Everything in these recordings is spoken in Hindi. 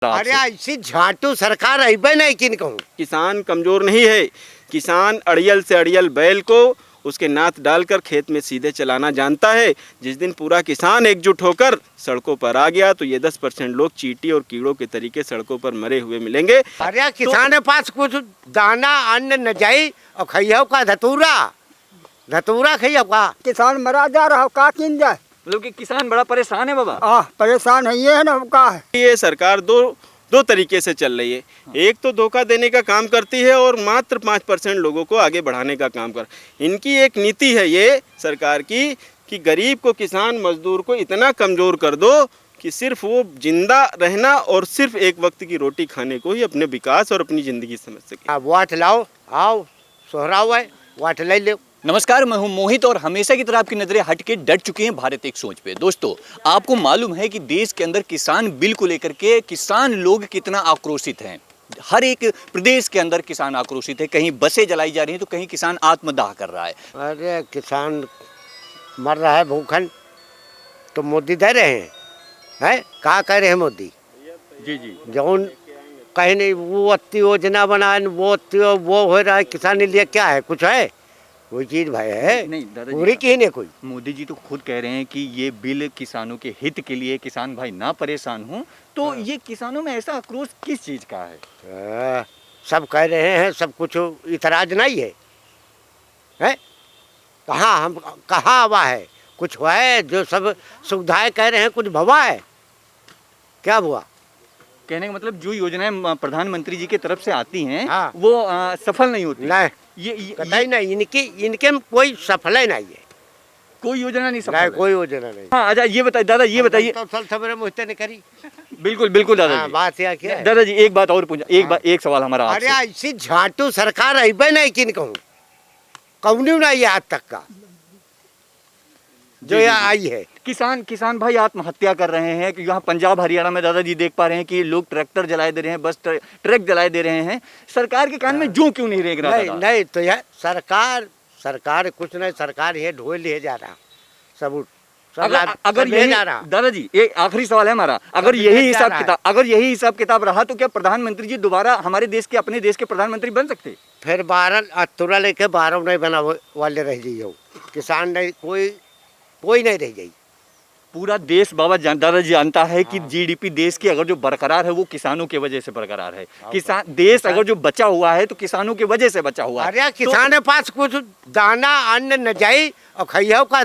अरे ऐसी झाटू सरकार अबे नहीं किन कहूँ। किसान कमजोर नहीं है। किसान अड़ियल से अड़ियल बैल को उसके नाथ डालकर खेत में सीधे चलाना जानता है। जिस दिन पूरा किसान एकजुट होकर सड़कों पर आ गया तो ये 10% लोग चींटी और कीड़ों के तरीके सड़कों पर मरे हुए मिलेंगे। अरे किसान के पास कुछ दाना अन्न न जाई और खैया का धतूरा खैया का किसान मरा जा रहा का किन जाए। मतलब कि किसान बड़ा परेशान है बाबा। परेशान है ये है ना का है। ये सरकार दो तरीके से चल रही है। एक तो धोखा देने का काम करती है और मात्र 5% लोगों को आगे बढ़ाने का काम कर। इनकी एक नीति है ये सरकार की कि गरीब को, किसान मजदूर को इतना कमज़ोर कर दो कि सिर्फ वो जिंदा रहना और सिर्फ एक वक्त की रोटी खाने को ही अपने विकास और अपनी ज़िंदगी समझ सके। वाट लाओ, आओ सोहराओ है वाट ले लो। नमस्कार, मैं हूं मोहित और हमेशा की तरह आपकी नजरें हट के डट चुकी हैं भारत एक सोच पे। दोस्तों, आपको मालूम है कि देश के अंदर किसान बिल को लेकर के किसान लोग कितना आक्रोशित हैं। हर एक प्रदेश के अंदर किसान आक्रोशित है। कहीं बसें जलाई जा रही हैं तो कहीं किसान आत्मदाह कर रहा है। अरे किसान मर रहा है भूखन तो मोदी दे रहे हैं कहा कह रहे हैं मोदी जी जी जौन कहीं नहीं वो अति योजना बनाए वो हो रहा है किसान के लिए क्या है कुछ है कोई चीज भाई है नहीं दादा पूरी की नहीं कोई। मोदी जी तो खुद कह रहे हैं कि ये बिल किसानों के हित के लिए, किसान भाई ना परेशान हो। तो ये किसानों में ऐसा आक्रोश किस चीज का है? सब कह रहे हैं, सब कुछ इतराज नहीं है कहाँ हुआ है कुछ हुआ है जो सब सुविधाएं कह रहे हैं कुछ भवा है क्या हुआ? कहने का मतलब जो योजनाएं प्रधानमंत्री जी की तरफ से आती हैं वो सफल नहीं होती। नहीं ये नहीं इनके में कोई सफल नहीं है। कोई योजना नहीं सफल है। कोई योजना नहीं। हाँ अच्छा ये बताइए दादा, ये बताइए तो सल सवेरे मुझसे नहीं करी। बिल्कुल दादा जी। बात यह क्या है दादा जी, एक बात और पूछा, एक सवाल हमारा अरे ऐसी झाटू सरकार अबे नहीं किन कहूँ कौनी नहीं आज तक का जो यहाँ आई है। किसान भाई आत्महत्या कर रहे हैं कि यहाँ पंजाब हरियाणा में दादाजी देख पा रहे हैं कि लोग ट्रैक्टर जलाए दे रहे हैं, बस ट्रक जलाए दे रहे हैं। सरकार के कान में जूं क्यों नहीं रेंग रहा? नहीं तो यह सरकार कुछ नहीं, सरकार ये ढोल ले जा रहा सब अगर यही दादाजी एक आखिरी सवाल है हमारा, अगर यही हिसाब किताब रहा तो क्या प्रधानमंत्री जी दोबारा हमारे देश के, अपने देश के प्रधानमंत्री बन सकते? फिर 12 तुरा लेके 12 नहीं बना वाले रह जाइए। किसान नहीं कोई नहीं रह जाइए। पूरा देश बाबा दादाजी जानता है कि जीडीपी देश की अगर जो बरकरार है वो किसानों की वजह से बरकरार है। किसान देश अगर जो बचा हुआ है तो किसानों की वजह से बचा हुआ है। अरे किसान के पास कुछ दाना अन्न न जाई और खैया का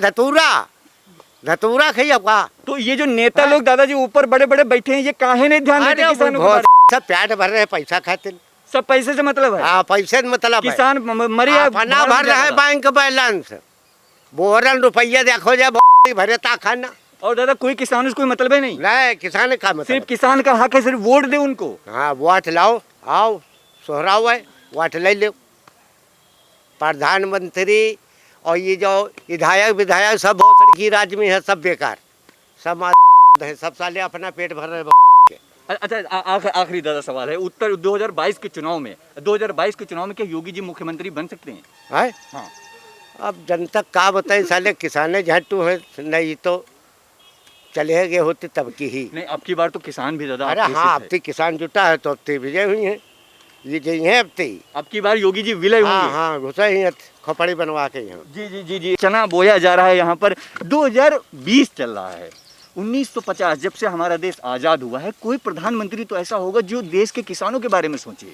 धतूरा खैया का। तो ये जो नेता लोग दादाजी ऊपर बड़े बड़े बैठे हैं, ये काहे नहीं ध्यान देते किसानों को? सब प्याट भर रहे पैसा खाते, सब पैसे से मतलब है। पैसे से मतलब किसान मरिया फना भर रहा है बैंक बैलेंस बोरन रुपया देखो जाए भरे ता खाना। और दादा कोई किसान उसको मतलब है नहीं किसान का मतलब सिर्फ किसान का हक है, सिर्फ वोट दे उनको। वोट लाओ, आओ सोहराओ है वोट ले लो। प्रधानमंत्री और ये जो विधायक सब बहुत सड़की राज्य में है, सब बेकार, सब है, सब साले अपना पेट भर रहे। अच्छा आखिरी दादा सवाल है, उत्तर 2022 के चुनाव में क्या योगी जी मुख्यमंत्री बन सकते हैं? हाँ अब जनता का बताए, साले किसाने झाटू है, नहीं तो चले गए होते तब की ही। नहीं अब की बार तो किसान भी दादा। अरे हाँ अब तो किसान जुटा है तो अब तो विजय हुई है, ये गई है अब की बार योगी जी विलय होंगे। हाँ घुसा ही खोपड़ी बनवा के यहाँ। जी चना बोया जा रहा है यहाँ पर। 2020 चल रहा है, 1950 जब से हमारा देश आज़ाद हुआ है, कोई प्रधानमंत्री तो ऐसा होगा जो देश के किसानों के बारे में सोचे।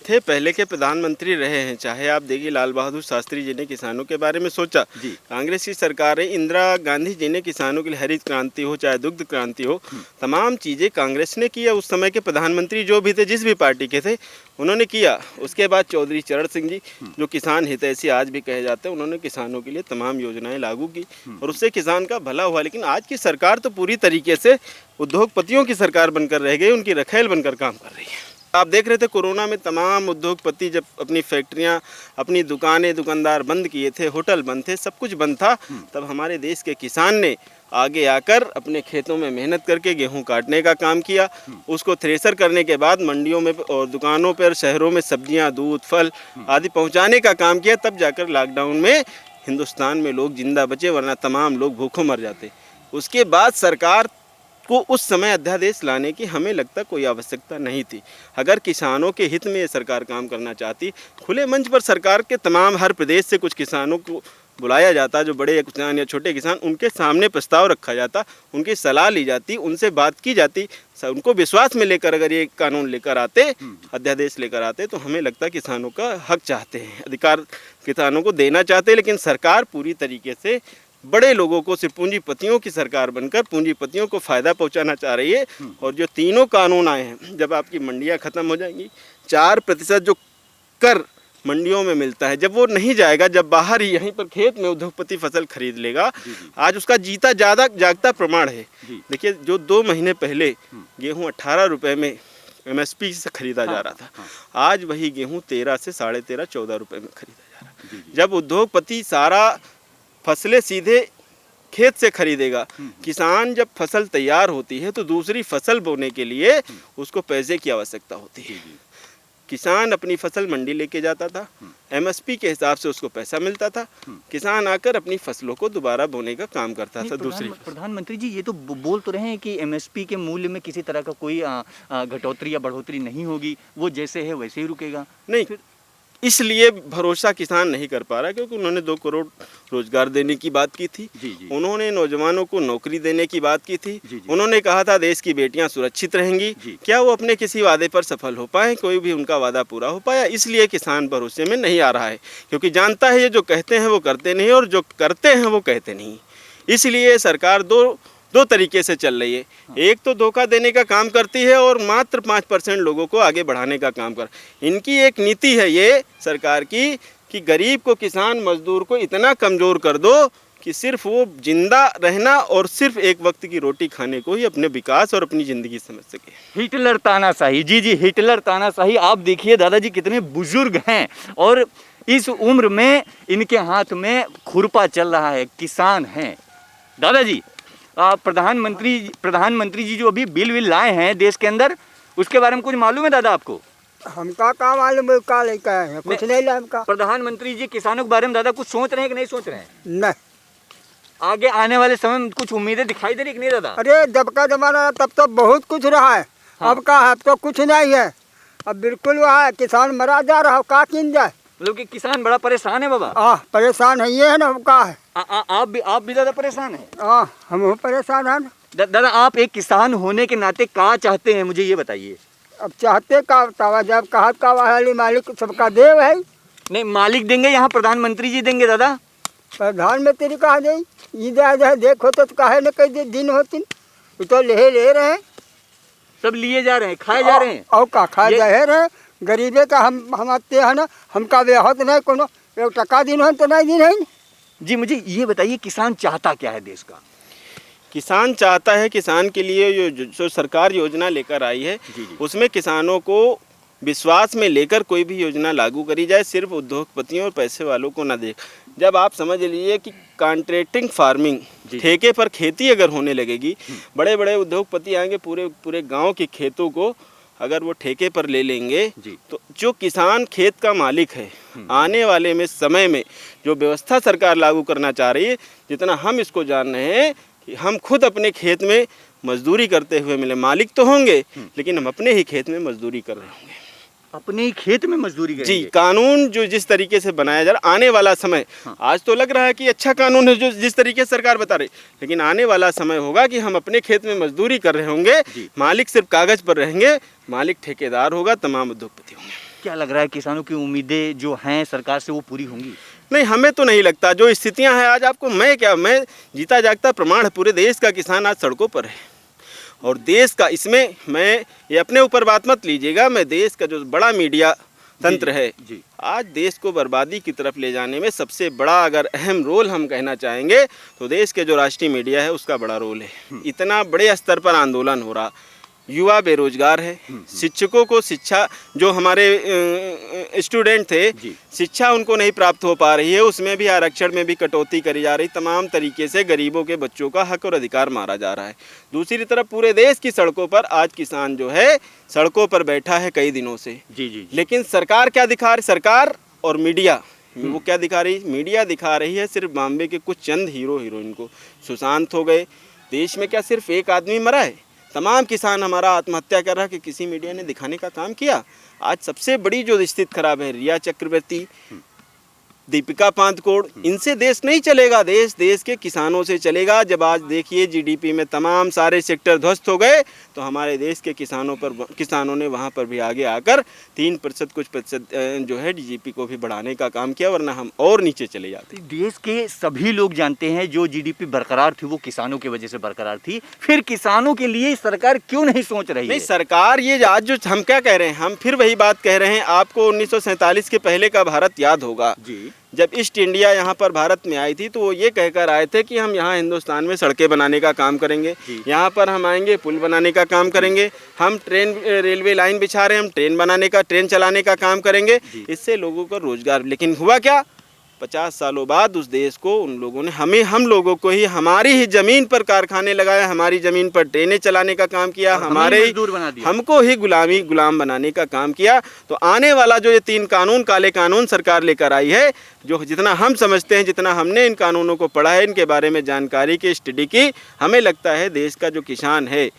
थे पहले के प्रधानमंत्री रहे हैं, चाहे आप देखिए लाल बहादुर शास्त्री जी ने किसानों के बारे में सोचा। कांग्रेस की सरकारें, इंदिरा गांधी जी ने किसानों के लिए हरित क्रांति हो चाहे दुग्ध क्रांति हो, तमाम चीज़ें कांग्रेस ने किया। उस समय के प्रधानमंत्री जो भी थे, जिस भी पार्टी के थे, उन्होंने किया। उसके बाद चौधरी चरण सिंह जी जो किसान हितैषी आज भी कहे जाते हैं, उन्होंने किसानों के लिए तमाम योजनाएं लागू की और उससे किसान का भला हुआ। लेकिन आज की सरकार तो पूरी तरीके से उद्योगपतियों की सरकार बनकर रह गई, उनकी रखेल बनकर काम कर रही है। आप देख रहे थे कोरोना में तमाम उद्योगपति जब अपनी फैक्ट्रियां, अपनी दुकानें, दुकानदार बंद किए थे, होटल बंद थे, सब कुछ बंद था, तब हमारे देश के किसान ने आगे आकर अपने खेतों में मेहनत करके गेहूं काटने का काम किया। उसको थ्रेसर करने के बाद मंडियों में और दुकानों पर, शहरों में सब्जियां, दूध, फल आदि पहुंचाने का काम किया। तब जाकर लॉकडाउन में हिंदुस्तान में लोग जिंदा बचे, वरना तमाम लोग भूखों मर जाते। उसके बाद सरकार को उस समय अध्यादेश लाने की हमें लगता कोई आवश्यकता नहीं थी। अगर किसानों के हित में ये सरकार काम करना चाहती, खुले मंच पर सरकार के तमाम हर प्रदेश से कुछ किसानों को बुलाया जाता, जो बड़े किसान या छोटे किसान, उनके सामने प्रस्ताव रखा जाता, उनकी सलाह ली जाती, उनसे बात की जाती, उनको विश्वास में लेकर अगर ये कानून लेकर आते, अध्यादेश लेकर आते, तो हमें लगता किसानों का हक चाहते हैं, अधिकार किसानों को देना चाहते हैं। लेकिन सरकार पूरी तरीके से बड़े लोगों को, सिर्फ पूंजीपतियों की सरकार बनकर पूंजीपतियों को फ़ायदा पहुंचाना चाह रही है। और जो तीनों कानून आए हैं, जब आपकी मंडियां ख़त्म हो जाएंगी, 4% जो कर मंडियों में मिलता है, जब वो नहीं जाएगा, जब बाहर ही यहीं पर खेत में उद्योगपति फसल खरीद लेगा, आज उसका जीता जागता प्रमाण है। देखिए, जो 2 महीने पहले गेहूं 18 रुपये में MSP से खरीदा जा रहा था, आज वही गेहूं 13 से 13.5 14 रुपये में खरीदा जा रहा है। जब उद्योगपति सारा फसलें सीधे खेत से खरीदेगा, किसान जब फसल तैयार होती है तो दूसरी फसल बोने के लिए उसको पैसे की आवश्यकता होती है। किसान अपनी फसल मंडी लेके जाता था, MSP के हिसाब से उसको पैसा मिलता था, किसान आकर अपनी फसलों को दोबारा बोने का काम करता था। दूसरी प्रधानमंत्री जी ये तो बोल तो रहे हैं कि MSP के मूल्य में किसी तरह का कोई घटोतरी या बढ़ोतरी नहीं होगी, वो जैसे है वैसे ही रुकेगा। नहीं, इसलिए भरोसा किसान नहीं कर पा रहा क्योंकि उन्होंने 2 करोड़ रोजगार देने की बात की थी, उन्होंने नौजवानों को नौकरी देने की बात की थी, उन्होंने कहा था देश की बेटियां सुरक्षित रहेंगी। क्या वो अपने किसी वादे पर सफल हो पाए? कोई भी उनका वादा पूरा हो पाया? इसलिए किसान भरोसे में नहीं आ रहा है, क्योंकि जानता है ये जो कहते हैं वो करते नहीं और जो करते हैं वो कहते नहीं। इसलिए सरकार दो तरीके से चल रही है। एक तो धोखा देने का काम करती है और मात्र 5% लोगों को आगे बढ़ाने का काम कर। इनकी एक नीति है ये सरकार की कि गरीब को, किसान मजदूर को इतना कमज़ोर कर दो कि सिर्फ वो जिंदा रहना और सिर्फ एक वक्त की रोटी खाने को ही अपने विकास और अपनी ज़िंदगी समझ सके। हिटलर तानाशाही, जी हिटलर तानाशाही। आप देखिए दादाजी कितने बुजुर्ग हैं और इस उम्र में इनके हाथ में खुरपा चल रहा है, किसान हैं। दादाजी, प्रधानमंत्री जी जो अभी बिल लाए हैं देश के अंदर, उसके बारे में कुछ मालूम है दादा आपको? हमका का मालूम है, का लेकर आए हैं, कुछ नहीं ला हमका। प्रधानमंत्री जी किसानों के बारे में दादा कुछ सोच रहे हैं कि नहीं सोच रहे हैं? नहीं। आगे आने वाले समय में कुछ उम्मीदें दिखाई दे रही कि नहीं दादा? अरे जब का जमाना तब तो बहुत कुछ रहा है। अब का है, अब तो कुछ नहीं है, अब बिल्कुल वहाँ है, किसान मरा जा रहा है, का किन जाए। मतलब कि किसान बड़ा परेशान है बाबा? परेशान है, ये है ना, अब का है। आप भी दादा परेशान हैं? हम परेशान हैं। दादा, आप एक किसान होने के नाते क्या चाहते हैं, मुझे ये बताइए। अब चाहते का जब कहा का वाली मालिक सबका देव है। नहीं, मालिक देंगे, यहाँ प्रधानमंत्री जी देंगे दादा। प्रधानमंत्री कहा दे, ये देखो तो कहे न कई दिन होती, तो ले रहे हैं, सब लिए जा रहे हैं, खाए जा रहे हैं। और का खाए जा रहे हैं, गरीबे का हम आते हैं ना, हमका व्यहत नहीं कोनो, 1 टका दिन हो तो नहीं दिन है। जी मुझे ये बताइए, किसान चाहता क्या है देश का? किसान चाहता है, किसान के लिए जो सरकार योजना लेकर आई है उसमें किसानों को विश्वास में लेकर कोई भी योजना लागू करी जाए, सिर्फ उद्योगपतियों और पैसे वालों को ना दे। जब आप समझ लीजिए कि कॉन्ट्रैक्टिंग फार्मिंग, ठेके पर खेती अगर होने लगेगी, बड़े बड़े उद्योगपति आएंगे, पूरे गांव के खेतों को अगर वो ठेके पर ले लेंगे, तो जो किसान खेत का मालिक है, आने वाले में समय में जो व्यवस्था सरकार लागू करना चाह रही है, जितना हम इसको जान रहे हैं कि हम खुद अपने खेत में मजदूरी करते हुए मिले, मालिक तो होंगे लेकिन हम अपने ही खेत में मजदूरी कर रहे होंगे, अपने ही खेत में मजदूरी करेंगे। जी, कानून जो जिस तरीके से बनाया जा रहा, आने वाला समय, आज तो लग रहा है कि अच्छा कानून है जो जिस तरीके से सरकार बता रही, लेकिन आने वाला समय होगा कि हम अपने खेत में मजदूरी कर रहे होंगे, मालिक सिर्फ कागज पर रहेंगे, मालिक ठेकेदार होगा, तमाम उद्योगपति होंगे। क्या लग रहा है किसानों की उम्मीदें जो हैं सरकार से वो पूरी होंगी? नहीं, हमें तो नहीं लगता। जो स्थितियां हैं आज, आपको मैं जीता जागता प्रमाण है, पूरे देश का किसान आज सड़कों पर है। और देश का, इसमें मैं ये अपने ऊपर बात मत लीजिएगा, मैं देश का जो बड़ा मीडिया तंत्र है, आज देश को बर्बादी की तरफ ले जाने में सबसे बड़ा अगर अहम रोल हम कहना चाहेंगे तो देश के जो राष्ट्रीय मीडिया है उसका बड़ा रोल है। इतना बड़े स्तर पर आंदोलन हो रहा, युवा बेरोजगार है, शिक्षकों को शिक्षा, जो हमारे स्टूडेंट थे, शिक्षा उनको नहीं प्राप्त हो पा रही है, उसमें भी आरक्षण में भी कटौती करी जा रही, तमाम तरीके से गरीबों के बच्चों का हक और अधिकार मारा जा रहा है। दूसरी तरफ पूरे देश की सड़कों पर आज किसान जो है सड़कों पर बैठा है कई दिनों से। लेकिन सरकार क्या दिखा रही, सरकार और मीडिया वो क्या दिखा रही, मीडिया दिखा रही है सिर्फ बॉम्बे के कुछ चंद हीरो हीरोइन को। सुशांत हो गए, देश में क्या सिर्फ एक आदमी मरा है? तमाम किसान हमारा आत्महत्या कर रहा है कि किसी मीडिया ने दिखाने का काम किया? आज सबसे बड़ी जो स्थिति खराब है, रिया चक्रवर्ती, दीपिका पादुकोण, इनसे देश नहीं चलेगा। देश के किसानों से चलेगा। जब आज देखिए जीडीपी में तमाम सारे सेक्टर ध्वस्त हो गए तो हमारे देश के किसानों ने वहाँ पर भी आगे आकर 3% कुछ प्रतिशत जो है जीडीपी को भी बढ़ाने का काम किया, वरना हम और नीचे चले जाते। देश के सभी लोग जानते हैं जो जीडीपी बरकरार थी वो किसानों की वजह से बरकरार थी। फिर किसानों के लिए सरकार क्यों नहीं सोच रही है? नहीं, सरकार ये आज जो हम क्या कह रहे हैं, हम फिर वही बात कह रहे हैं। आपको 1947 के पहले का भारत याद होगा जी। जब ईस्ट इंडिया यहाँ पर भारत में आई थी तो वो ये कहकर आए थे कि हम यहाँ हिंदुस्तान में सड़कें बनाने का काम करेंगे, यहाँ पर हम आएंगे पुल बनाने का काम करेंगे, हम रेलवे लाइन बिछा रहे हैं, हम ट्रेन चलाने का काम करेंगे, इससे लोगों को रोजगार। लेकिन हुआ क्या? 50 सालों बाद उस देश को उन लोगों ने हम लोगों को ही हमारी ही ज़मीन पर कारखाने लगाए, हमारी ज़मीन पर ट्रेनें चलाने का काम किया, हमको ही गुलाम बनाने का काम किया। तो आने वाला जो ये 3 कानून, काले कानून सरकार लेकर आई है, जो जितना हम समझते हैं, जितना हमने इन कानूनों को पढ़ा है, इनके बारे में जानकारी की, स्टडी की, हमें लगता है देश का जो किसान है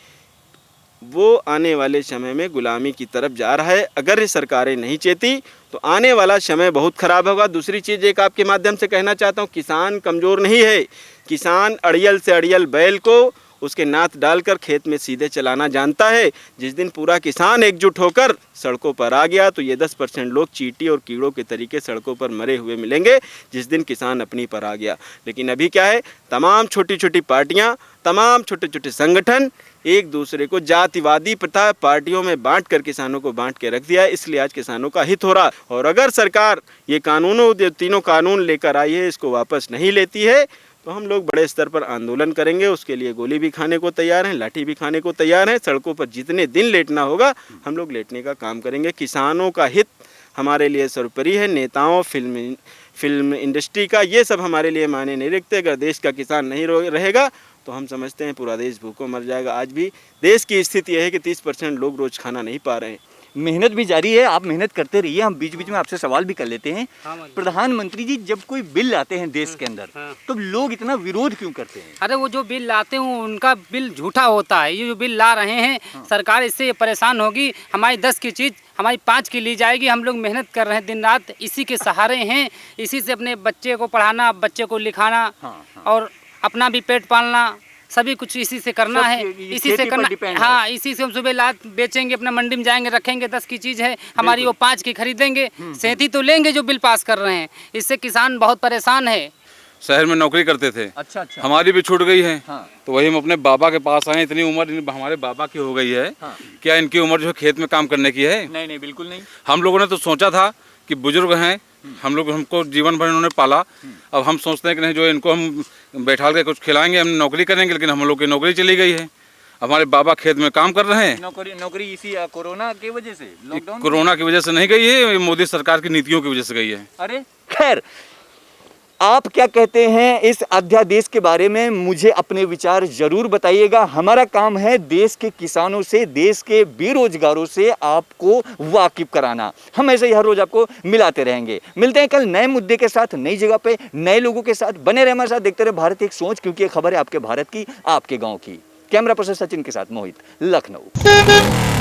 वो आने वाले समय में गुलामी की तरफ जा रहा है। अगर ये सरकारें नहीं चेती तो आने वाला समय बहुत ख़राब होगा। दूसरी चीज़ एक आपके माध्यम से कहना चाहता हूँ, किसान कमज़ोर नहीं है। किसान अड़ियल से अड़ियल बैल को उसके नाथ डालकर खेत में सीधे चलाना जानता है। जिस दिन पूरा किसान एकजुट होकर सड़कों पर आ गया तो ये 10% लोग चींटी और कीड़ों के तरीके सड़कों पर मरे हुए मिलेंगे, जिस दिन किसान अपनी पर आ गया। लेकिन अभी क्या है, तमाम छोटी छोटी पार्टियां, तमाम छोटे छोटे संगठन एक दूसरे को जातिवादी प्रथा पार्टियों में बांट कर किसानों को बांट के रख दिया है। इसलिए आज किसानों का हित हो रहा। और अगर सरकार ये तीनों कानून लेकर आई है, इसको वापस नहीं लेती है तो हम लोग बड़े स्तर पर आंदोलन करेंगे। उसके लिए गोली भी खाने को तैयार हैं, लाठी भी खाने को तैयार हैं। सड़कों पर जितने दिन लेटना होगा हम लोग लेटने का काम करेंगे। किसानों का हित हमारे लिए सर्वोपरि है। नेताओं, फिल्म इंडस्ट्री का ये सब हमारे लिए मायने नहीं रखते। अगर देश का किसान नहीं रहेगा तो हम समझते हैं पूरा देश भूखों मर जाएगा। आज भी देश की स्थिति यह है कि 30% लोग रोज खाना नहीं पा रहे हैं। मेहनत भी जारी है, आप मेहनत करते रहिए। हम बीच बीच में आपसे सवाल भी कर लेते हैं। प्रधानमंत्री जी, जब कोई बिल लाते हैं देश के अंदर तो लोग इतना विरोध क्यों करते हैं? अरे वो जो बिल लाते हैं उनका बिल झूठा होता है। ये जो बिल ला रहे हैं सरकार, इससे परेशान होगी। हमारी 10 की चीज़ हमारी 5 की ली जाएगी। हम लोग मेहनत कर रहे हैं दिन रात, इसी के सहारे हैं। इसी से अपने बच्चे को पढ़ाना, बच्चे को लिखाना और अपना भी पेट पालना, सभी कुछ इसी से करना है। इसी से करना, हाँ, इसी से हम सुबह लाद बेचेंगे, अपना मंडी में जाएंगे, रखेंगे। 10 की चीज़ है हमारी, वो 5 की खरीदेंगे। 37 तो लेंगे जो बिल पास कर रहे हैं। इससे किसान बहुत परेशान है। शहर में नौकरी करते थे, अच्छा। हमारी भी छूट गई है। हाँ। तो वही हम अपने बाबा के पास आए। इतनी उम्र हमारे बाबा की हो गई है। हाँ। क्या इनकी उम्र जो है खेत में काम करने की है? नहीं, बिल्कुल नहीं। हम लोगों ने तो सोचा था कि बुजुर्ग हैं, हमको जीवन भर इन्होंने पाला। अब हम सोचते हैं कि नहीं, जो इनको हम बैठा के कुछ खिलाएंगे, हम नौकरी करेंगे, लेकिन हम लोग की नौकरी चली गई है। हमारे बाबा खेत में काम कर रहे हैं। नौकरी इसी कोरोना की वजह से, लॉकडाउन कोरोना की वजह से नहीं गई है, मोदी सरकार की नीतियों की वजह से गई है। अरे खैर, आप क्या कहते हैं इस अध्यादेश के बारे में? मुझे अपने विचार जरूर बताइएगा। हमारा काम है देश के किसानों से, देश के बेरोजगारों से आपको वाकिफ कराना। हम ऐसे ही हर रोज आपको मिलाते रहेंगे। मिलते हैं कल नए मुद्दे के साथ, नई जगह पे, नए लोगों के साथ। बने रहे हमारे साथ, देखते रहे भारत एक सोच, क्योंकि ये खबर है आपके भारत की, आपके गाँव की। कैमरा पर्सन सचिन के साथ मोहित, लखनऊ।